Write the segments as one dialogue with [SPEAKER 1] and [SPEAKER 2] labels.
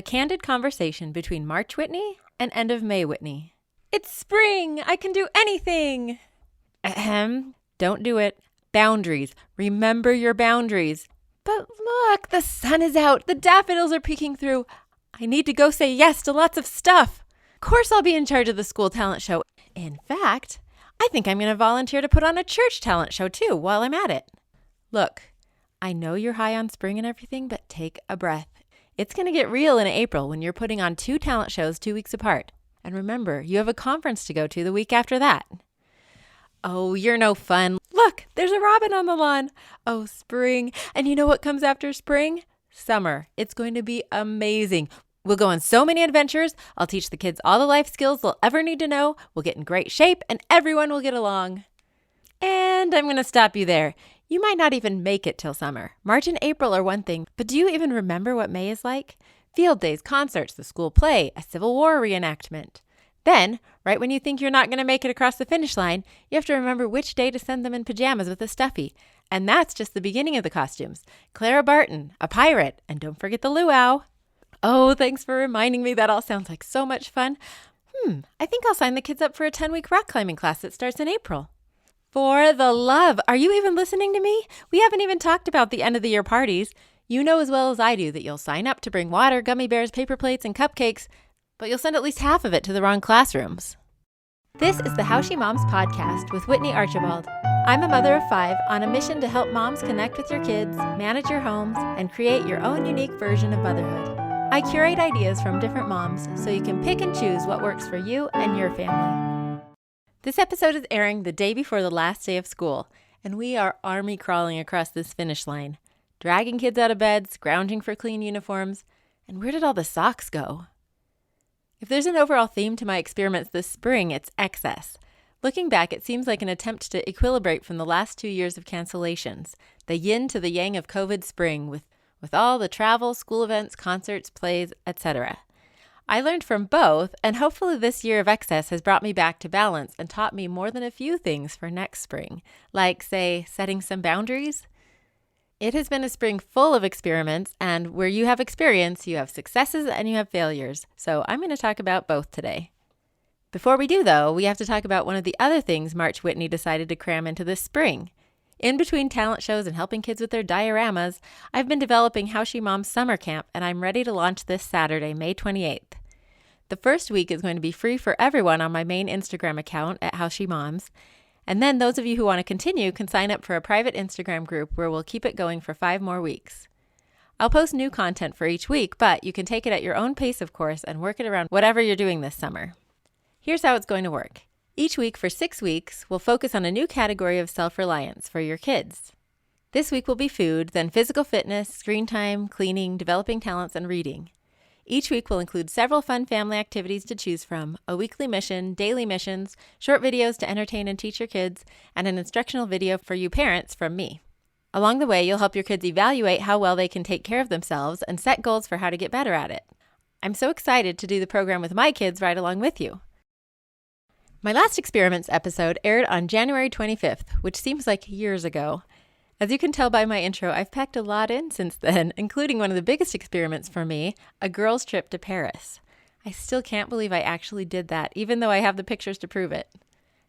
[SPEAKER 1] a candid conversation between March Whitney and end of May Whitney. It's spring! I can do anything! Ahem. Don't do it. Boundaries. Remember your boundaries. But look, the sun is out. The daffodils are peeking through. I need to go say yes to lots of stuff. Of course I'll be in charge of the school talent show. In fact, I think I'm going to volunteer to put on a church talent show too while I'm at it. Look, I know you're high on spring and everything, but take a breath. It's going to get real in April when you're putting on 2 talent shows 2 weeks apart. And remember, you have a conference to go to the week after that. Oh, you're no fun. Look, there's a robin on the lawn. Oh, spring. And you know what comes after spring? Summer. It's going to be amazing. We'll go on so many adventures. I'll teach the kids all the life skills they'll ever need to know. We'll get in great shape and everyone will get along. And I'm going to stop you there. You might not even make it till summer. March and April are one thing, but do you even remember what May is like? Field days, concerts, the school play, a Civil War reenactment. Then, right when you think you're not going to make it across the finish line, you have to remember which day to send them in pajamas with a stuffy. And that's just the beginning of the costumes. Clara Barton, a pirate, and don't forget the luau. Oh, thanks for reminding me. That all sounds like so much fun. I think I'll sign the kids up for a 10-week rock climbing class that starts in April. For the love, are you even listening to me? We haven't even talked about the end of the year parties. You know as well as I do that you'll sign up to bring water, gummy bears, paper plates, and cupcakes, but you'll send at least half of it to the wrong classrooms. This is the How She Moms podcast with Whitney Archibald. I'm a mother of 5 on a mission to help moms connect with your kids, manage your homes, and create your own unique version of motherhood. I curate ideas from different moms so you can pick and choose what works for you and your family. This episode is airing the day before the last day of school, and we are army crawling across this finish line, dragging kids out of bed, scrounging for clean uniforms, and where did all the socks go? If there's an overall theme to my experiments this spring, it's excess. Looking back, it seems like an attempt to equilibrate from the last 2 years of cancellations, the yin to the yang of COVID spring with all the travel, school events, concerts, plays, etc. I learned from both, and hopefully this year of excess has brought me back to balance and taught me more than a few things for next spring, like, say, setting some boundaries. It has been a spring full of experiments, and where you have experience, you have successes and you have failures. So I'm going to talk about both today. Before we do, though, we have to talk about one of the other things March Whitney decided to cram into this spring. In between talent shows and helping kids with their dioramas, I've been developing How She Moms Summer Camp, and I'm ready to launch this Saturday, May 28th. The first week is going to be free for everyone on my main Instagram account at How She Moms. And then those of you who want to continue can sign up for a private Instagram group where we'll keep it going for 5 more weeks. I'll post new content for each week, but you can take it at your own pace, of course, and work it around whatever you're doing this summer. Here's how it's going to work. Each week for 6 weeks, we'll focus on a new category of self-reliance for your kids. This week will be food, then physical fitness, screen time, cleaning, developing talents, and reading. Each week will include several fun family activities to choose from, a weekly mission, daily missions, short videos to entertain and teach your kids, and an instructional video for you parents from me. Along the way, you'll help your kids evaluate how well they can take care of themselves and set goals for how to get better at it. I'm so excited to do the program with my kids right along with you. My last experiments episode aired on January 25th, which seems like years ago. As you can tell by my intro, I've packed a lot in since then, including one of the biggest experiments for me, a girls' trip to Paris. I still can't believe I actually did that, even though I have the pictures to prove it.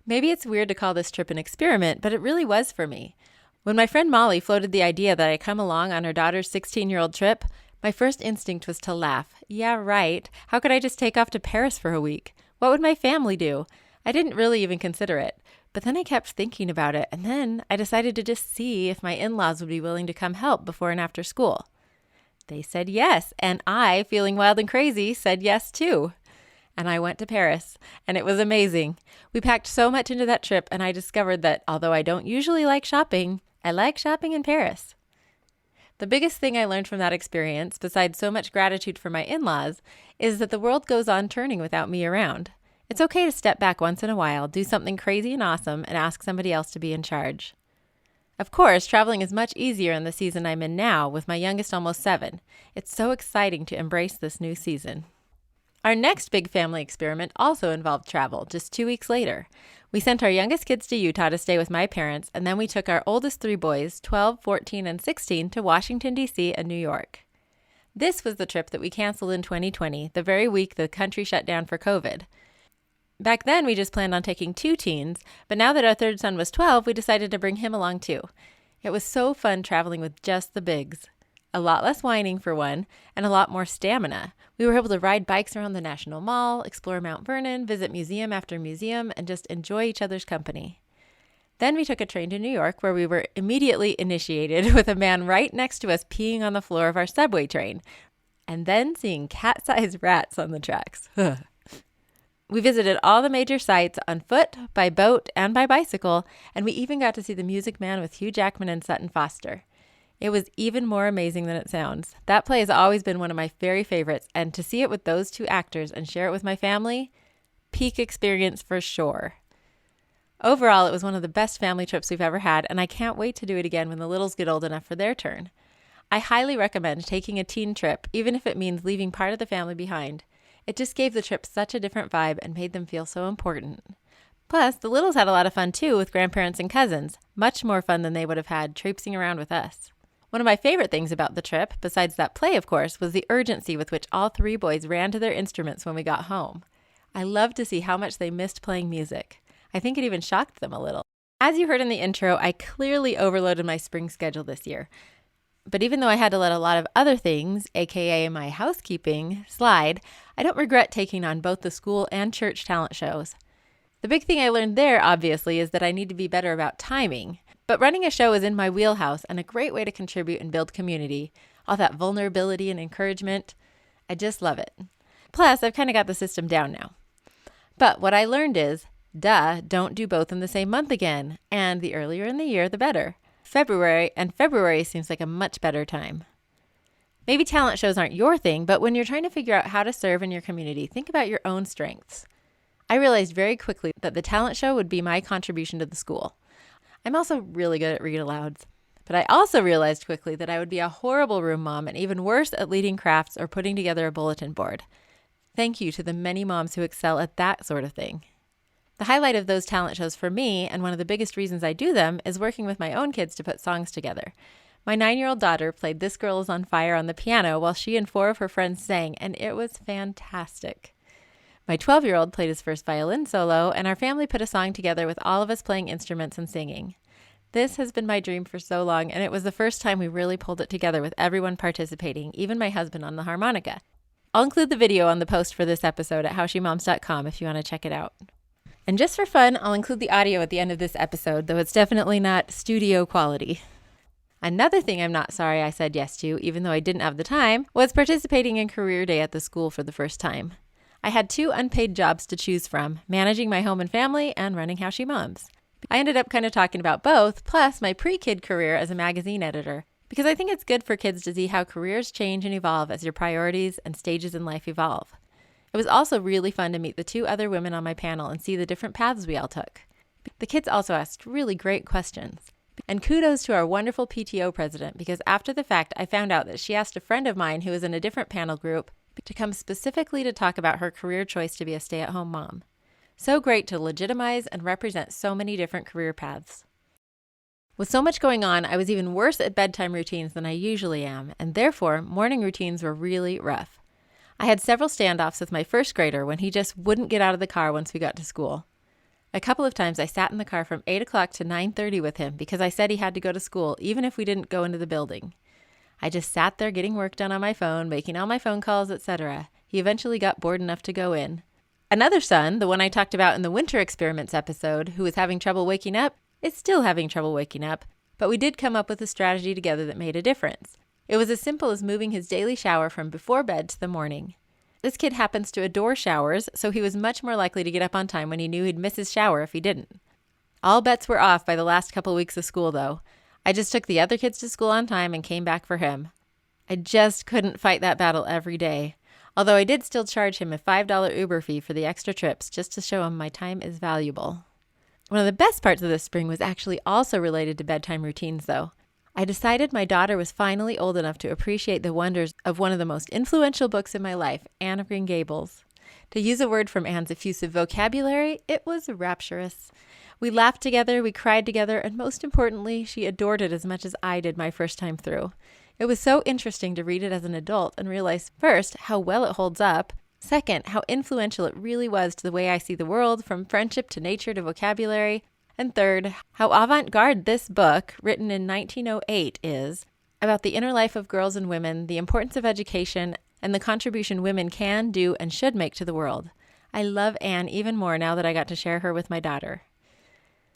[SPEAKER 1] Maybe it's weird to call this trip an experiment, but it really was for me. When my friend Molly floated the idea that I come along on her daughter's 16-year-old trip, my first instinct was to laugh. Yeah, right. How could I just take off to Paris for a week? What would my family do? I didn't really even consider it. But then I kept thinking about it, and then I decided to just see if my in-laws would be willing to come help before and after school. They said yes, and I, feeling wild and crazy, said yes too. And I went to Paris, and it was amazing. We packed so much into that trip, and I discovered that although I don't usually like shopping, I like shopping in Paris. The biggest thing I learned from that experience, besides so much gratitude for my in-laws, is that the world goes on turning without me around. It's okay to step back once in a while, do something crazy and awesome, and ask somebody else to be in charge. Of course, traveling is much easier in the season I'm in now, with my youngest almost 7. It's so exciting to embrace this new season. Our next big family experiment also involved travel, just 2 weeks later. We sent our youngest kids to Utah to stay with my parents, and then we took our oldest 3 boys, 12, 14, and 16, to Washington, D.C. and New York. This was the trip that we canceled in 2020, the very week the country shut down for COVID. Back then, we just planned on taking 2 teens, but now that our third son was 12, we decided to bring him along too. It was so fun traveling with just the bigs. A lot less whining for one, and a lot more stamina. We were able to ride bikes around the National Mall, explore Mount Vernon, visit museum after museum, and just enjoy each other's company. Then we took a train to New York, where we were immediately initiated with a man right next to us peeing on the floor of our subway train, and then seeing cat-sized rats on the tracks. We visited all the major sites on foot, by boat, and by bicycle, and we even got to see the Music Man with Hugh Jackman and Sutton Foster. It was even more amazing than it sounds. That play has always been one of my very favorites, and to see it with those 2 actors and share it with my family, peak experience for sure. Overall, it was one of the best family trips we've ever had, and I can't wait to do it again when the littles get old enough for their turn. I highly recommend taking a teen trip, even if it means leaving part of the family behind. It just gave the trip such a different vibe and made them feel so important. Plus, the littles had a lot of fun too with grandparents and cousins, much more fun than they would have had traipsing around with us. One of my favorite things about the trip, besides that play of course, was the urgency with which all 3 boys ran to their instruments when we got home. I loved to see how much they missed playing music. I think it even shocked them a little. As you heard in the intro, I clearly overloaded my spring schedule this year. But even though I had to let a lot of other things, aka my housekeeping, slide, I don't regret taking on both the school and church talent shows. The big thing I learned there, obviously, is that I need to be better about timing. But running a show is in my wheelhouse and a great way to contribute and build community. All that vulnerability and encouragement. I just love it. Plus, I've kind of got the system down now. But what I learned is, don't do both in the same month again. And the earlier in the year, the better. February seems like a much better time. Maybe talent shows aren't your thing, but when you're trying to figure out how to serve in your community, think about your own strengths. I realized very quickly that the talent show would be my contribution to the school. I'm also really good at read-alouds, but I also realized quickly that I would be a horrible room mom and even worse at leading crafts or putting together a bulletin board. Thank you to the many moms who excel at that sort of thing. The highlight of those talent shows for me, and one of the biggest reasons I do them, is working with my own kids to put songs together. My 9-year-old daughter played This Girl Is on Fire on the piano while she and 4 of her friends sang, and it was fantastic. My 12-year-old played his first violin solo, and our family put a song together with all of us playing instruments and singing. This has been my dream for so long, and it was the first time we really pulled it together with everyone participating, even my husband on the harmonica. I'll include the video on the post for this episode at howshemoms.com if you want to check it out. And just for fun, I'll include the audio at the end of this episode, though it's definitely not studio quality. Another thing I'm not sorry I said yes to, even though I didn't have the time, was participating in Career Day at the school for the first time. I had 2 unpaid jobs to choose from, managing my home and family and running How She Moms. I ended up kind of talking about both, plus my pre-kid career as a magazine editor, because I think it's good for kids to see how careers change and evolve as your priorities and stages in life evolve. It was also really fun to meet the 2 other women on my panel and see the different paths we all took. The kids also asked really great questions. And kudos to our wonderful PTO president, because after the fact, I found out that she asked a friend of mine who was in a different panel group to come specifically to talk about her career choice to be a stay-at-home mom. So great to legitimize and represent so many different career paths. With so much going on, I was even worse at bedtime routines than I usually am, and therefore, morning routines were really rough. I had several standoffs with my first grader when he just wouldn't get out of the car once we got to school. A couple of times I sat in the car from 8 o'clock to 9:30 with him because I said he had to go to school even if we didn't go into the building. I just sat there getting work done on my phone, making all my phone calls, etc. He eventually got bored enough to go in. Another son, the one I talked about in the winter experiments episode, who was having trouble waking up, is still having trouble waking up, but we did come up with a strategy together that made a difference. It was as simple as moving his daily shower from before bed to the morning. This kid happens to adore showers, so he was much more likely to get up on time when he knew he'd miss his shower if he didn't. All bets were off by the last couple weeks of school, though. I just took the other kids to school on time and came back for him. I just couldn't fight that battle every day, although I did still charge him a $5 Uber fee for the extra trips just to show him my time is valuable. One of the best parts of this spring was actually also related to bedtime routines, though. I decided my daughter was finally old enough to appreciate the wonders of one of the most influential books in my life, Anne of Green Gables. To use a word from Anne's effusive vocabulary, it was rapturous. We laughed together, we cried together, and most importantly, she adored it as much as I did my first time through. It was so interesting to read it as an adult and realize, first, how well it holds up, second, how influential it really was to the way I see the world, from friendship to nature to vocabulary, and third, how avant-garde this book, written in 1908, is about the inner life of girls and women, the importance of education, and the contribution women can, do, and should make to the world. I love Anne even more now that I got to share her with my daughter.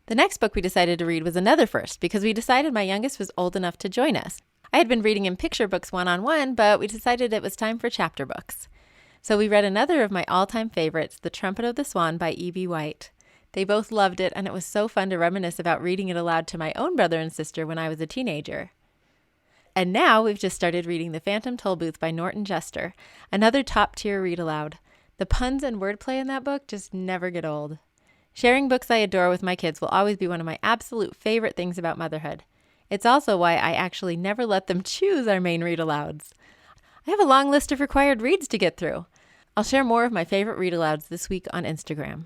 [SPEAKER 1] The next book we decided to read was another first, because we decided my youngest was old enough to join us. I had been reading him picture books one-on-one, but we decided it was time for chapter books. So we read another of my all-time favorites, The Trumpet of the Swan by E.B. White. They both loved it, and it was so fun to reminisce about reading it aloud to my own brother and sister when I was a teenager. And now we've just started reading The Phantom Tollbooth by Norton Juster, another top-tier read-aloud. The puns and wordplay in that book just never get old. Sharing books I adore with my kids will always be one of my absolute favorite things about motherhood. It's also why I actually never let them choose our main read-alouds. I have a long list of required reads to get through. I'll share more of my favorite read-alouds this week on Instagram.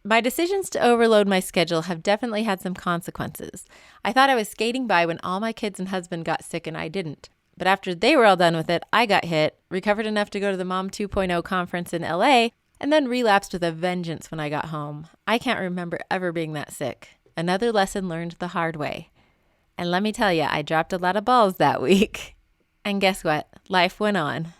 [SPEAKER 1] My decisions to overload my schedule have definitely had some consequences. I thought I was skating by when all my kids and husband got sick and I didn't. But after they were all done with it, I got hit, recovered enough to go to the Mom 2.0 conference in LA, and then relapsed with a vengeance when I got home. I can't remember ever being that sick. Another lesson learned the hard way. And let me tell you, I dropped a lot of balls that week. And guess what? Life went on.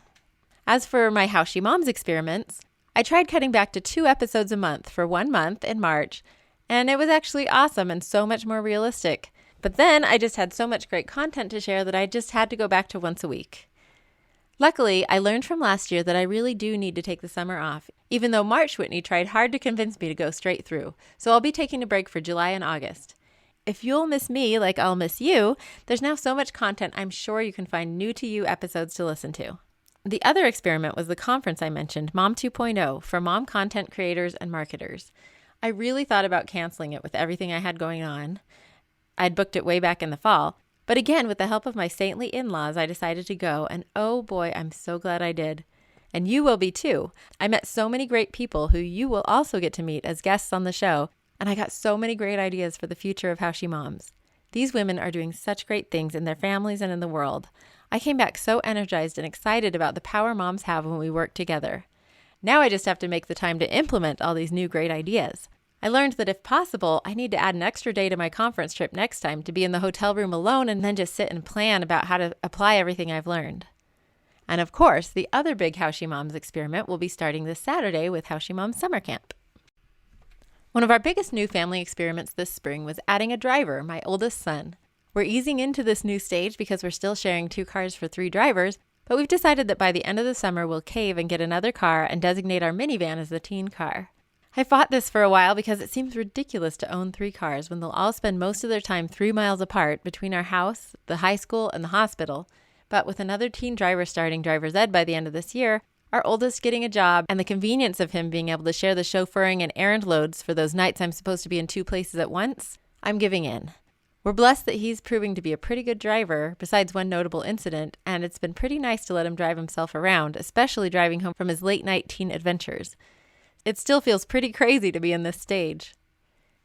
[SPEAKER 1] As for my How She Moms experiments, I tried cutting back to 2 episodes a month for 1 month in March, and it was actually awesome and so much more realistic. But then I just had so much great content to share that I just had to go back to once a week. Luckily, I learned from last year that I really do need to take the summer off, even though March Whitney tried hard to convince me to go straight through, so I'll be taking a break for July and August. If you'll miss me like I'll miss you, there's now so much content I'm sure you can find new to you episodes to listen to. The other experiment was the conference I mentioned, Mom 2.0, for mom content creators and marketers. I really thought about canceling it with everything I had going on. I'd booked it way back in the fall, but again, with the help of my saintly in-laws, I decided to go, and oh boy, I'm so glad I did. And you will be too. I met so many great people who you will also get to meet as guests on the show, and I got so many great ideas for the future of How She Moms. These women are doing such great things in their families and in the world. I came back so energized and excited about the power moms have when we work together. Now I just have to make the time to implement all these new great ideas. I learned that if possible, I need to add an extra day to my conference trip next time to be in the hotel room alone and then just sit and plan about how to apply everything I've learned. And of course, the other big How She Moms experiment will be starting this Saturday with How She Moms Summer Camp. One of our biggest new family experiments this spring was adding a driver, my oldest son. We're easing into this new stage because we're still sharing 2 cars for 3 drivers, but we've decided that by the end of the summer we'll cave and get another car and designate our minivan as the teen car. I fought this for a while because it seems ridiculous to own 3 cars when they'll all spend most of their time 3 miles apart between our house, the high school, and the hospital. But with another teen driver starting driver's ed by the end of this year, our oldest getting a job, and the convenience of him being able to share the chauffeuring and errand loads for those nights I'm supposed to be in 2 places at once, I'm giving in. We're blessed that he's proving to be a pretty good driver, besides one notable incident, and it's been pretty nice to let him drive himself around, especially driving home from his late-night teen adventures. It still feels pretty crazy to be in this stage.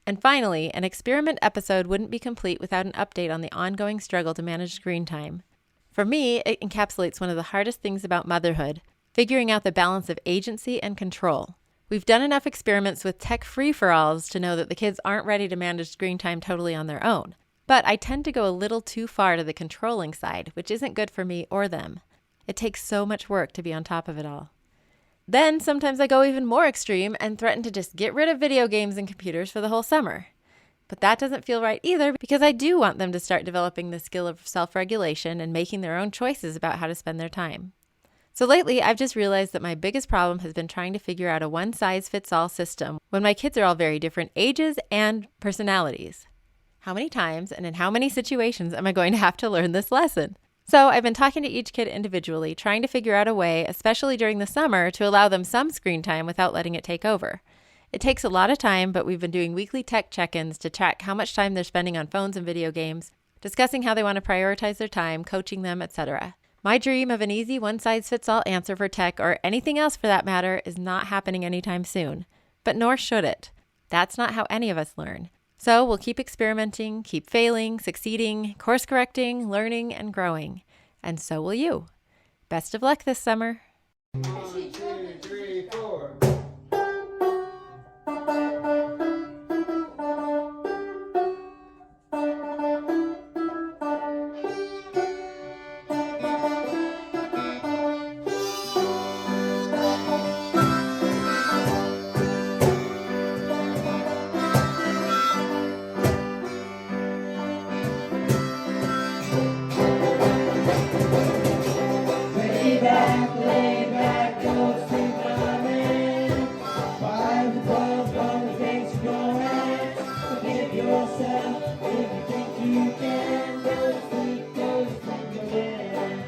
[SPEAKER 1] And finally, an experiment episode wouldn't be complete without an update on the ongoing struggle to manage screen time. For me, it encapsulates one of the hardest things about motherhood, figuring out the balance of agency and control. We've done enough experiments with tech free-for-alls to know that the kids aren't ready to manage screen time totally on their own. But I tend to go a little too far to the controlling side, which isn't good for me or them. It takes so much work to be on top of it all. Then sometimes I go even more extreme and threaten to just get rid of video games and computers for the whole summer. But that doesn't feel right either, because I do want them to start developing the skill of self-regulation and making their own choices about how to spend their time. So lately, I've just realized that my biggest problem has been trying to figure out a one-size-fits-all system when my kids are all very different ages and personalities. How many times and in how many situations am I going to have to learn this lesson? So I've been talking to each kid individually, trying to figure out a way, especially during the summer, to allow them some screen time without letting it take over. It takes a lot of time, but we've been doing weekly tech check-ins to track how much time they're spending on phones and video games, discussing how they want to prioritize their time, coaching them, etc. My dream of an easy one-size-fits-all answer for tech, or anything else for that matter, is not happening anytime soon. But nor should it. That's not how any of us learn. So we'll keep experimenting, keep failing, succeeding, course correcting, learning, and growing. And so will you. Best of luck this summer.
[SPEAKER 2] 1, 2, 3, 4. Lay back, don't sleep, my man. Find the ball from the face of your hands. Forgive yourself if you think you can. Go to sleep, my man.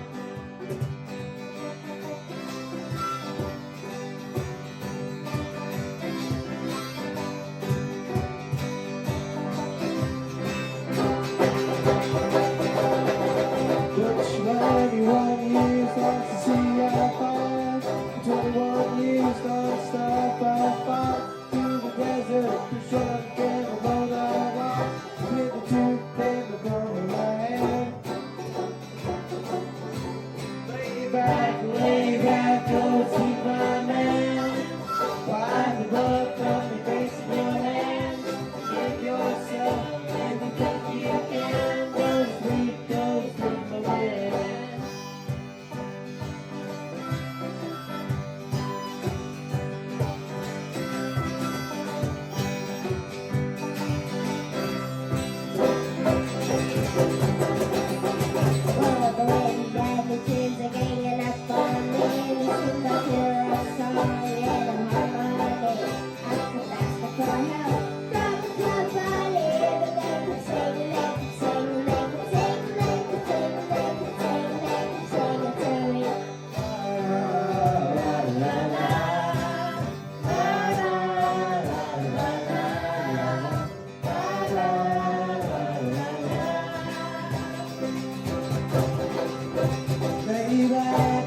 [SPEAKER 2] Lay back, go sleep, my man. Wipe the blood from the face of your hands. Give yourself everything you can. Go to sleep, my man.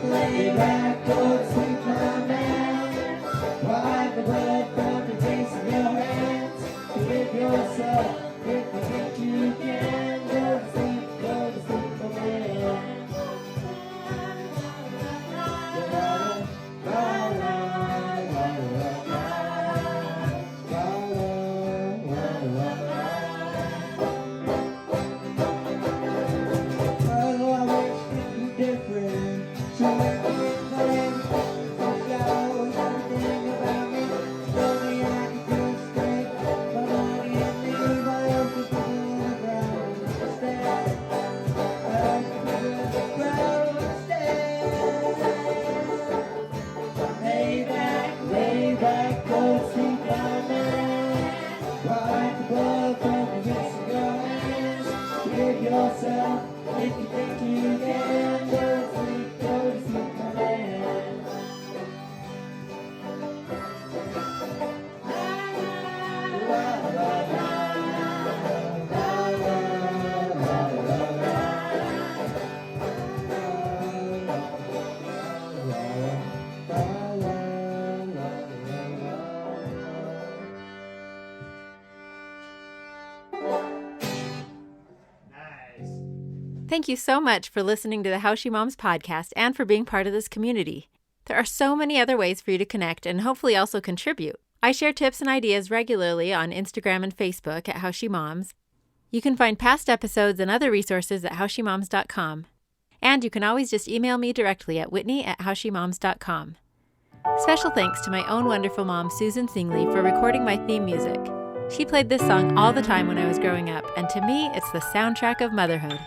[SPEAKER 2] Lay back, go to sleep, my man. Wipe the blood from the face of your hands. Forgive yourself if you think you can. Go to sleep, my man. Lay back, go to sleep, my man. Wipe the blood from the face of your hands. Forgive yourself if you think you can. Go to sleep, my man.
[SPEAKER 1] Thank you so much for listening to the How She Moms podcast and for being part of this community. There are so many other ways for you to connect and hopefully also contribute. I share tips and ideas regularly on Instagram and Facebook at How She Moms. You can find past episodes and other resources at howshemoms.com. And you can always just email me directly at whitney@howshemoms.com. Special thanks to my own wonderful mom, Susan Singley, for recording my theme music. She played this song all the time when I was growing up, and to me, it's the soundtrack of motherhood.